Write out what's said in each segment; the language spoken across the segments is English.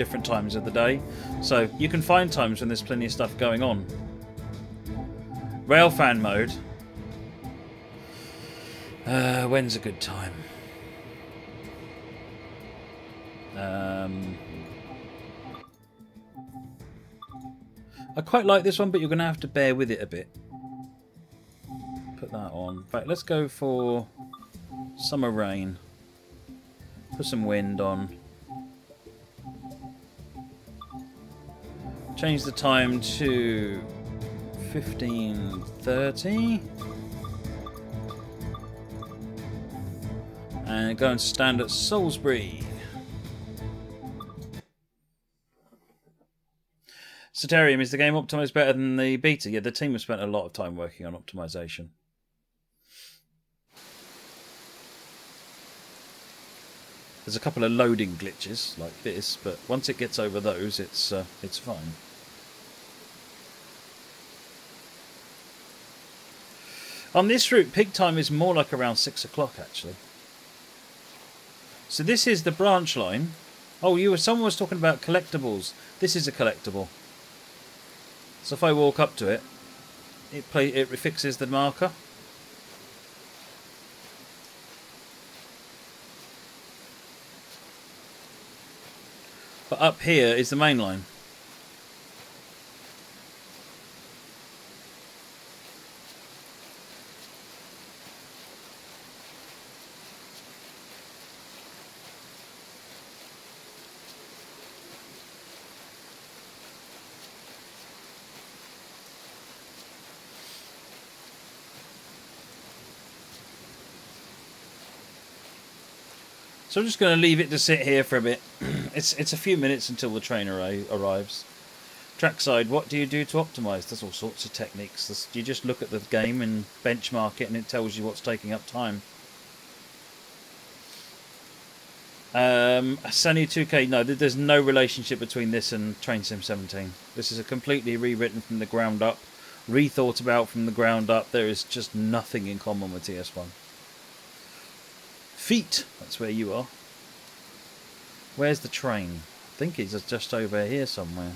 different times of the day. So you can find times when there's plenty of stuff going on. Railfan mode. When's a good time? I quite like this one, but you're going to have to bear with it a bit. Put that on. In fact, let's go for summer rain. Put some wind on. Change the time to 15:30. And go and stand at Salisbury. Soterium, is the game optimised better than the beta? Yeah, the team have spent a lot of time working on optimisation. There's a couple of loading glitches like this, but once it gets over those, it's fine. On this route, peak time is more like around 6 o'clock actually. So this is the branch line. Oh, someone was talking about collectibles. This is a collectible. So if I walk up to it, it fixes the marker. But up here is the main line. So I'm just going to leave it to sit here for a bit. It's a few minutes until the train arrives. Trackside, what do you do to optimise? There's all sorts of techniques. You just look at the game and benchmark it, and it tells you what's taking up time. Sunny 2K, no, there's no relationship between this and Train Sim 17. This is a completely rewritten from the ground up, rethought about from the ground up. There is just nothing in common with TS1. Feet, that's where you are. Where's the train? I think it's just over here somewhere.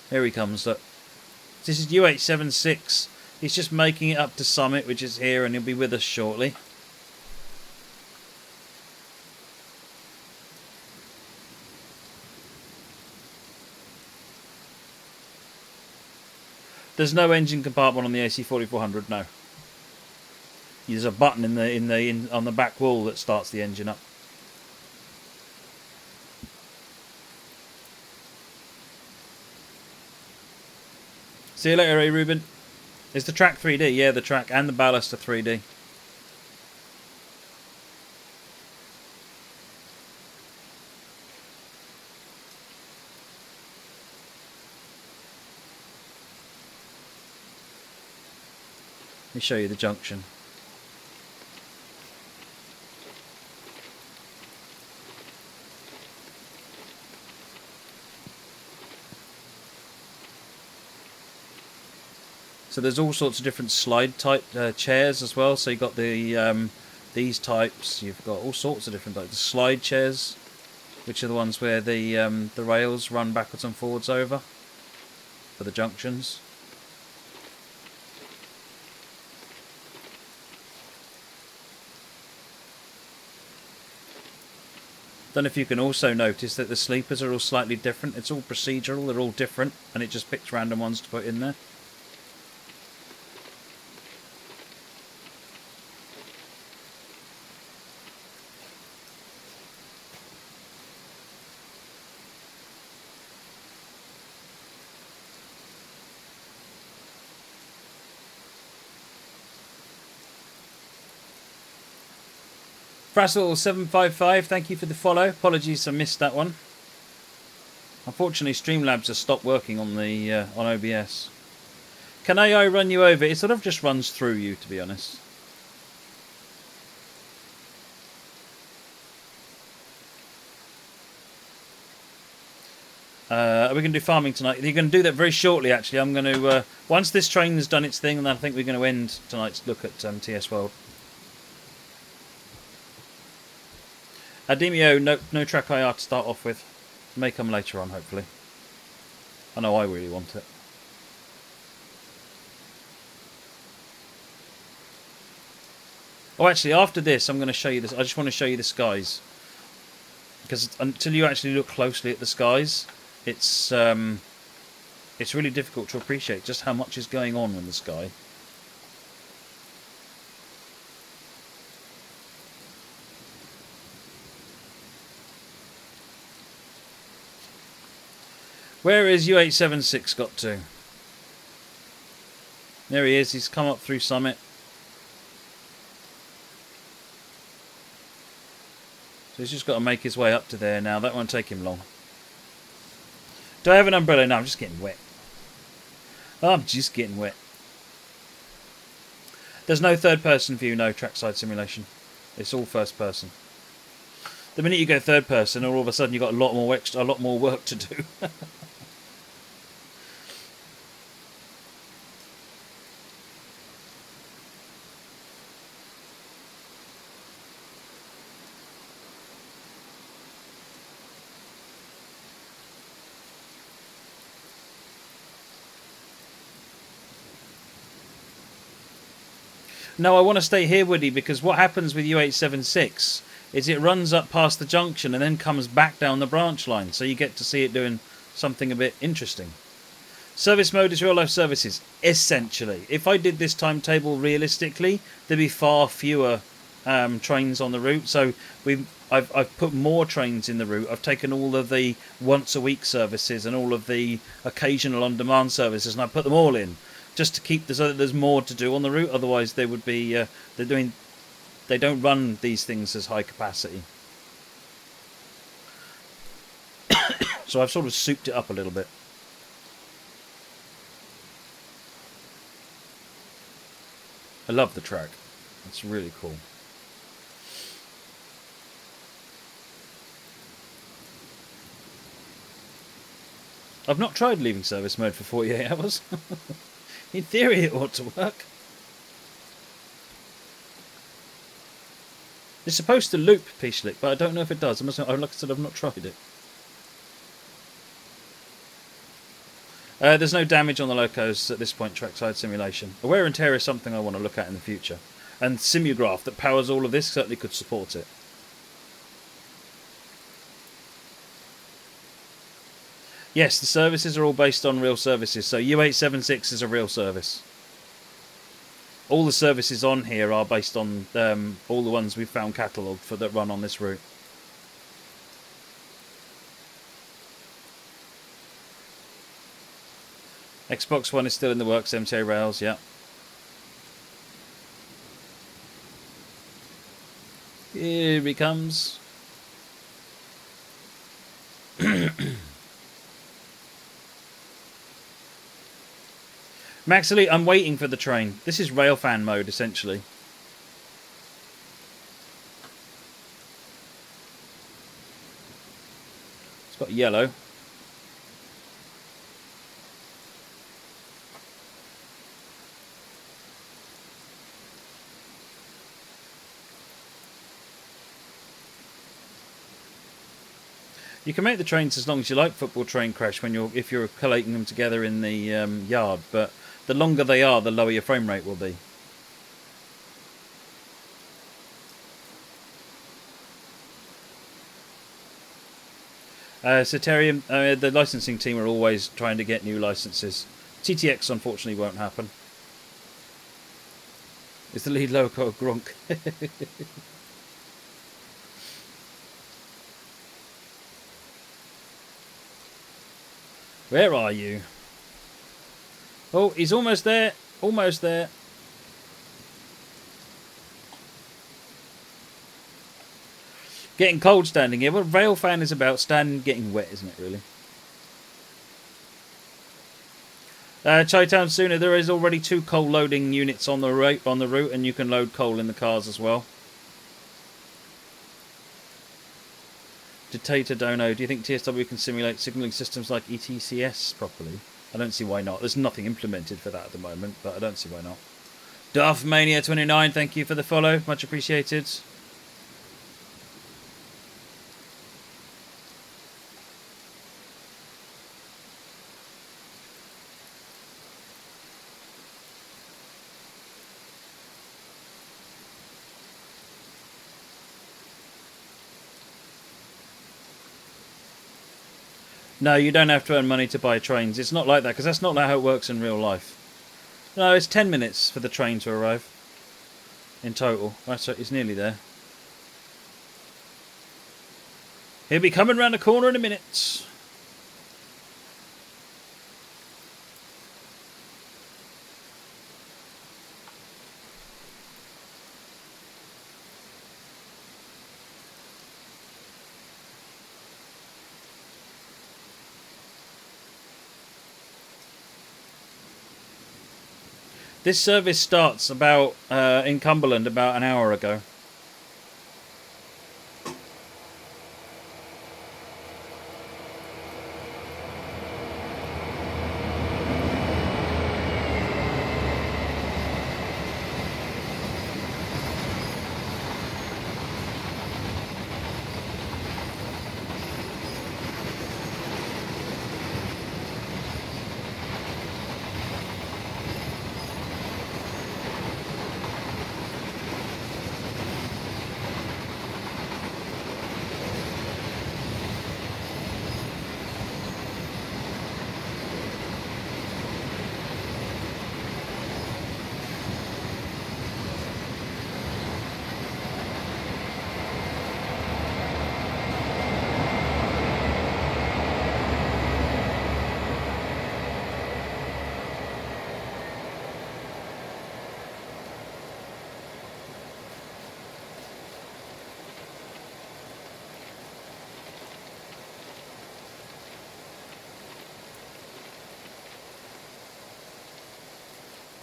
Here he comes. Look. This is UH76. He's just making it up to Summit, which is here, and he'll be with us shortly. There's no engine compartment on the AC4400, no. There's a button on the back wall that starts the engine up. See you later, Ruben. Is the track 3D? Yeah, the track and the ballast are 3D. Let me show you the junction. So there's all sorts of different slide type chairs as well. So you've got the these types. You've got all sorts of different types. The slide chairs, which are the ones where the rails run backwards and forwards over for the junctions. Don't know if you can also notice that the sleepers are all slightly different. It's all procedural. They're all different, and it just picks random ones to put in there. Frassel755, thank you for the follow. Apologies I missed that one. Unfortunately, Streamlabs has stopped working on the on OBS. Can AI run you over? It sort of just runs through you, to be honest. Are we going to do farming tonight? You're going to do that very shortly, actually. I'm going to once this train has done its thing, and I think we're going to end tonight's look at TS World. Ademio, no track IR to start off with. May come later on, hopefully. I know I really want it. Oh, actually, after this, I'm going to show you this. I just want to show you the skies. Because until you actually look closely at the skies, it's really difficult to appreciate just how much is going on in the sky. Where is U876 got to? There he is. He's come up through Summit. So he's just got to make his way up to there now. That won't take him long. Do I have an umbrella? No, I'm just getting wet. I'm just getting wet. There's no third person view, no trackside simulation. It's all first person. The minute you go third person, all of a sudden you've got a lot more work to do. No, I want to stay here, Woody, because what happens with U876 is it runs up past the junction and then comes back down the branch line, so you get to see it doing something a bit interesting. Service mode is real-life services, essentially. If I did this timetable realistically, there'd be far fewer trains on the route, so I've put more trains in the route. I've taken all of the once-a-week services and all of the occasional on-demand services, and I put them all in, just to keep so that there's more to do on the route. Otherwise, they would be they don't run these things as high capacity. So I've sort of souped it up a little bit. I love the track. It's really cool. I've not tried leaving service mode for 48 hours. In theory, it ought to work. It's supposed to loop P-Slick, but I don't know if it does. Like I said, I've not tried it. There's no damage on the locos at this point, trackside simulation. The wear and tear is something I want to look at in the future. And Simulgraph that powers all of this certainly could support it. Yes, the services are all based on real services, so U876 is a real service. All the services on here are based on all the ones we've found catalogued for that run on this route. Xbox One is still in the works, MTA Rails, yeah. Here he comes. Maxley, I'm waiting for the train. This is Railfan mode, essentially. It's got yellow. You can make the trains as long as you like, football train crash, if you're collating them together in the yard, but the longer they are, the lower your frame rate will be. Ceterium, the licensing team are always trying to get new licenses. TTX unfortunately won't happen. It's the lead loco of Gronk. Where are you? Oh, he's almost there. Almost there. Getting cold standing here. What Railfan is about, standing getting wet, isn't it, really? Chi-Town Sooner, there is already 2 coal loading units on the route, and you can load coal in the cars as well. Dictator Dono, do you think TSW can simulate signalling systems like ETCS properly? I don't see why not. There's nothing implemented for that at the moment, but I don't see why not. Duffmania29, thank you for the follow. Much appreciated. No, you don't have to earn money to buy trains. It's not like that, because that's not how it works in real life. No, it's 10 minutes for the train to arrive. In total. That's right, it's nearly there. He'll be coming round the corner in a minute. This service starts about in Cumberland about an hour ago.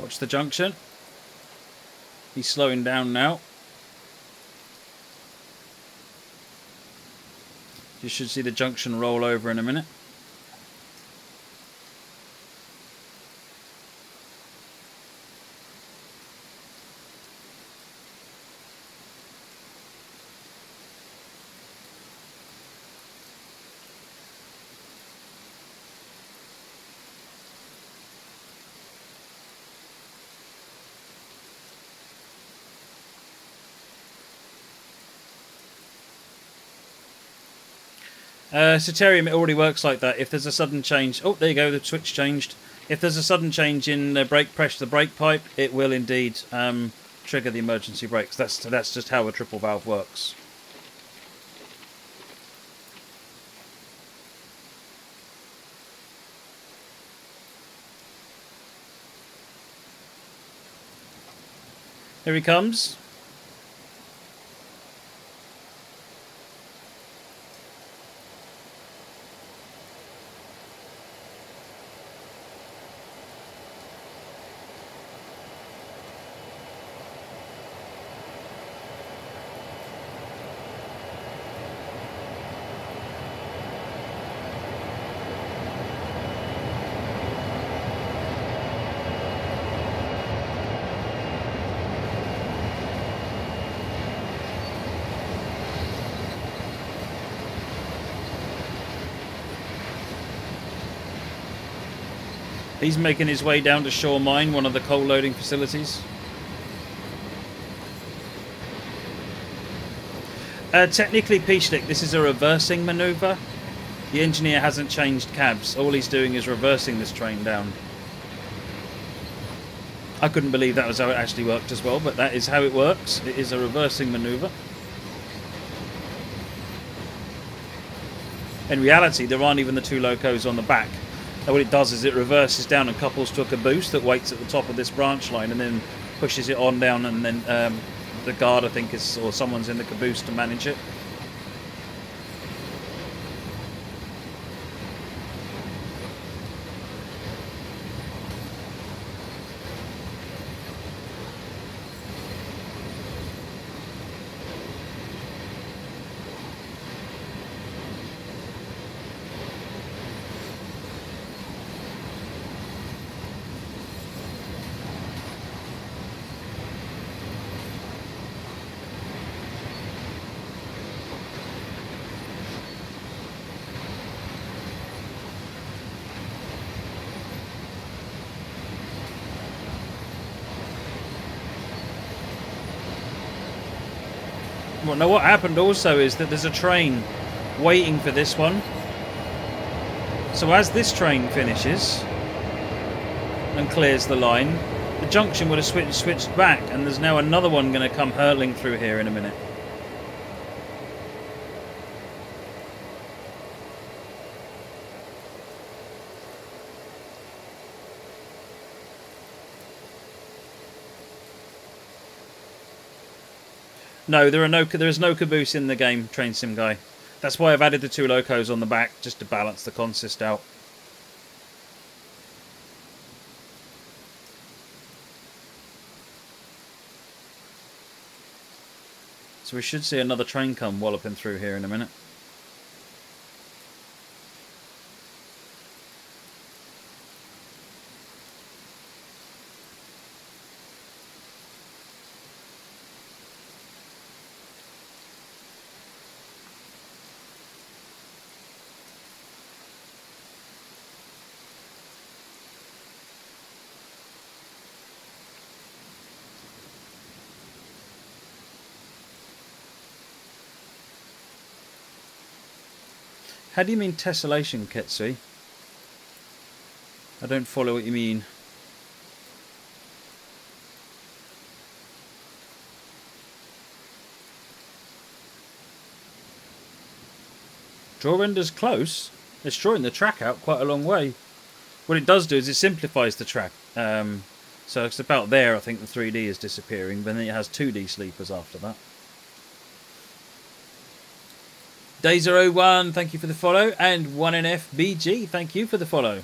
Watch the junction. He's slowing down now. You should see the junction roll over in a minute. Soterium, it already works like that. If there's a sudden change... Oh, there you go, the switch changed. If there's a sudden change in brake pressure, the brake pipe, it will indeed trigger the emergency brakes. That's just how a triple valve works. Here he comes. He's making his way down to Shore Mine, one of the coal loading facilities. Technically, P-Stick, this is a reversing manoeuvre. The engineer hasn't changed cabs. All he's doing is reversing this train down. I couldn't believe that was how it actually worked as well, but that is how it works. It is a reversing manoeuvre. In reality, there aren't even the two locos on the back. And what it does is it reverses down and couples to a caboose that waits at the top of this branch line and then pushes it on down, and then the guard, I think, is, or someone's in the caboose to manage it. Well, now what happened also is that there's a train waiting for this one. So as this train finishes and clears the line, the junction would have switched back, and there's now another one going to come hurtling through here in a minute. No, there is no caboose in the game, Train Sim Guy. That's why I've added the 2 locos on the back, just to balance the consist out. So we should see another train come walloping through here in a minute. How do you mean tessellation, Ketsui? I don't follow what you mean. Draw renders close? It's drawing the track out quite a long way. What it does do is it simplifies the track. So it's about there, I think the 3D is disappearing, but then it has 2D sleepers after that. Day01, thank you for the follow, and 1NFBG, thank you for the follow.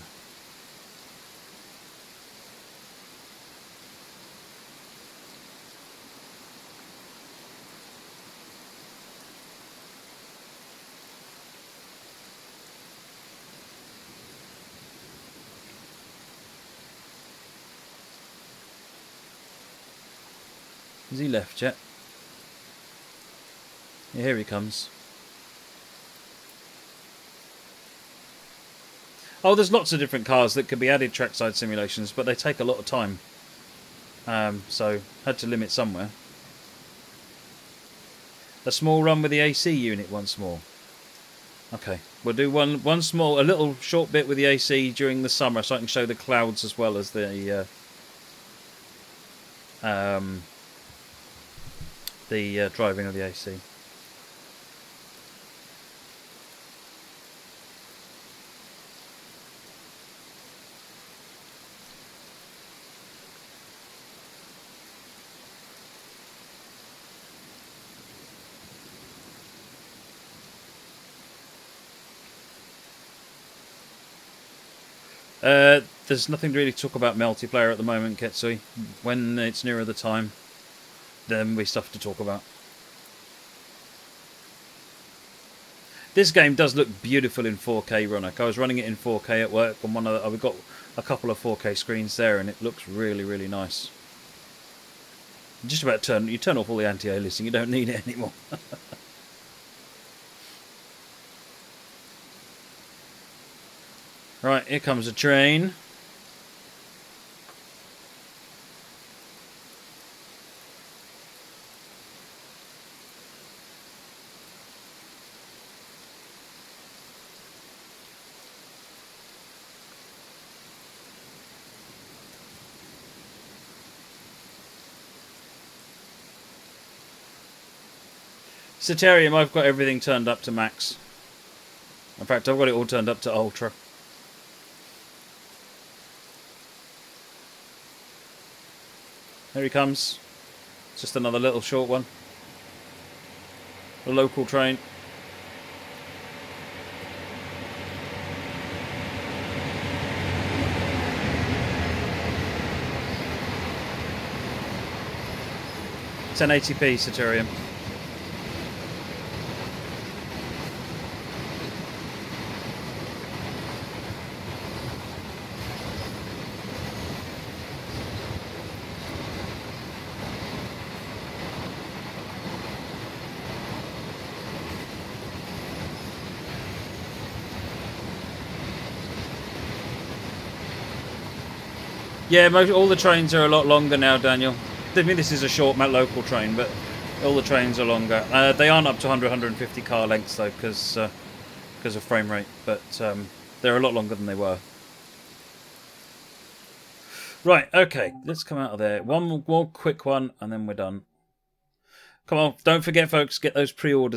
Has he left yet? Yeah, here he comes. Oh, there's lots of different cars that could be added trackside simulations, but they take a lot of time. So, had to limit somewhere. A small run with the AC unit once more. Okay, we'll do one a little short bit with the AC during the summer, so I can show the clouds as well as the driving of the AC. There's nothing really to talk about multiplayer at the moment, Ketsui. When it's nearer the time, then we stuff to talk about. This game does look beautiful in 4K, Ronak. I was running it in 4K at work, and we've got a couple of 4K screens there, and it looks really, really nice. Just about you turn off all the anti-aliasing. You don't need it anymore. Right, here comes a train. Ceterium, I've got everything turned up to max. In fact, I've got it all turned up to ultra. Here he comes. Just another little short one. A local train. It's 1080p, Ceterium. Yeah, all the trains are a lot longer now, Daniel. I mean, this is a short local train, but all the trains are longer. They aren't up to 100, 150 car lengths, though, because of frame rate. But They're a lot longer than they were. Right, okay, let's come out of there. One more quick one, and then we're done. Come on, don't forget, folks, get those pre-orders.